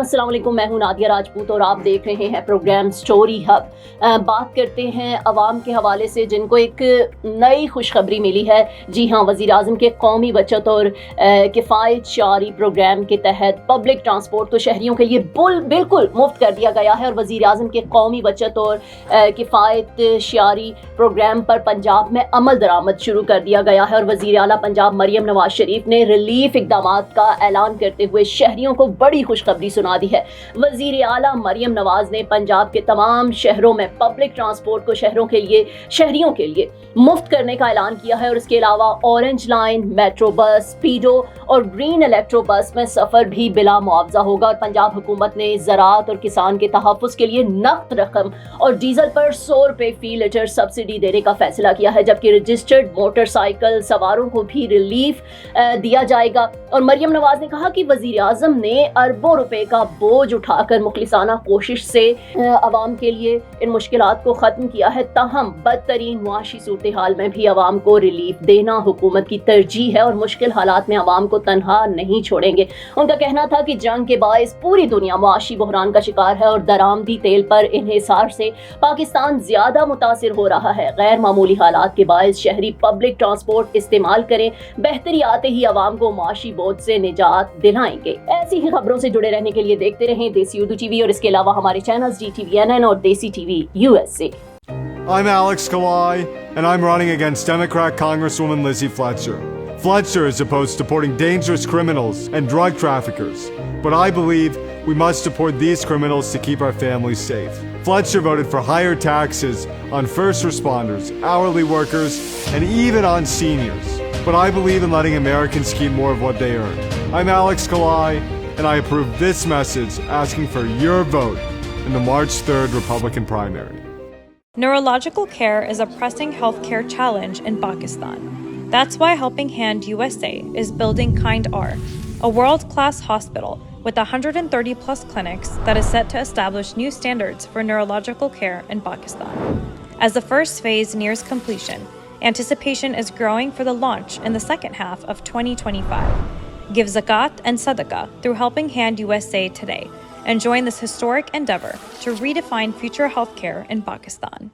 अस्सलाम वालेकुम, मैं हूं नादिया राजपूत और आप देख रहे हैं प्रोग्राम स्टोरी हब। बात करते हैं अवाम के हवाले से जिनको एक नई खुशखबरी मिली है। जी हाँ, वज़ीर आज़म के कौमी बचत और किफ़ायत शारी प्रोग्राम के तहत पब्लिक ट्रांसपोर्ट तो शहरियों के लिए बिल्कुल मुफ्त कर दिया गया है और वज़ीर आज़म के कौमी बचत और किफ़ायत शारी प्रोग्राम पर पंजाब में अमल दरामद शुरू कर दिया गया है और वज़ीर आला पंजाब मरियम नवाज शरीफ ने रिलीफ इक़दामात का ऐलान करते हुए शहरियों को बड़ी खुशखबरी सुना दी है। वज़ीर आला मरियम नवाज ने पंजाब के तमाम शहरों में पब्लिक ट्रांसपोर्ट को शहरियों के लिए मुफ्त करने का ऐलान किया है और इसके अलावा ऑरेंज लाइन, मेट्रो बस, स्पीडो और ग्रीन इलेक्ट्रो बस में सफ़र भी बिला मुआवजा होगा। और पंजाब हुकूमत ने ज़राअत और किसान के तहफ़्फ़ुज़ के लिए नक़द रकम और डीजल पर 100 रुपये फ़ी लीटर सब्सिडी देने का फैसला किया है, जबकि रजिस्टर्ड मोटरसाइकिल सवारों को भी रिलीफ दिया जाएगा। और मरियम नवाज ने कहा कि वज़ीर आज़म ने अरबों रुपए का बोझ उठाकर मुखलिसाना कोशिश से अवाम के लिए इन मुश्किलात को ख़त्म किया है। ताहम बदतरीन मुआशी सूरत हाल में भी अवाम को रिलीफ देना हुकूमत की तरजीह है और मुश्किल हालात में अवाम को तनहा नहीं छोड़ेंगे। उनका कहना था कि जंग के बायस पूरी दुनिया मुआशी बहरान का शिकार है और दरामदी तेल पर इन्हिसार से पाकिस्तान ज्यादा मुतासिर हो रहा है। गैर मामूली हालात के बायस शहरी पब्लिक ट्रांसपोर्ट इस्तेमाल करें, बेहतरी आते ही अवाम को मुआशी बोझ से निजात दिलाएंगे। ऐसी ही खबरों से जुड़े रहने के लिए देखते रहें देसी उर्दू टीवी और इसके अलावा हमारे चैनल्स DTVNN और देसी TV USA। I'm Alex Kalai, and I'm running against Democrat Congresswoman Lizzie Fletcher. Fletcher is opposed to deporting dangerous criminals and drug traffickers, but I believe we must deport these criminals to keep our families safe. Fletcher voted for higher taxes on first responders, hourly workers, and even on seniors. But I believe in letting Americans keep more of what they earn. I'm Alex Kalai, and I approve this message asking for your vote in the March 3rd Republican primary. Neurological care is a pressing healthcare challenge in Pakistan. That's why Helping Hand USA is building Kind R, a world-class hospital with 130 plus clinics that is set to establish new standards for neurological care in Pakistan. As the first phase nears completion, anticipation is growing for the launch in the second half of 2025. Give zakat and sadaqah through Helping Hand USA today and join this historic endeavor to redefine future healthcare in Pakistan.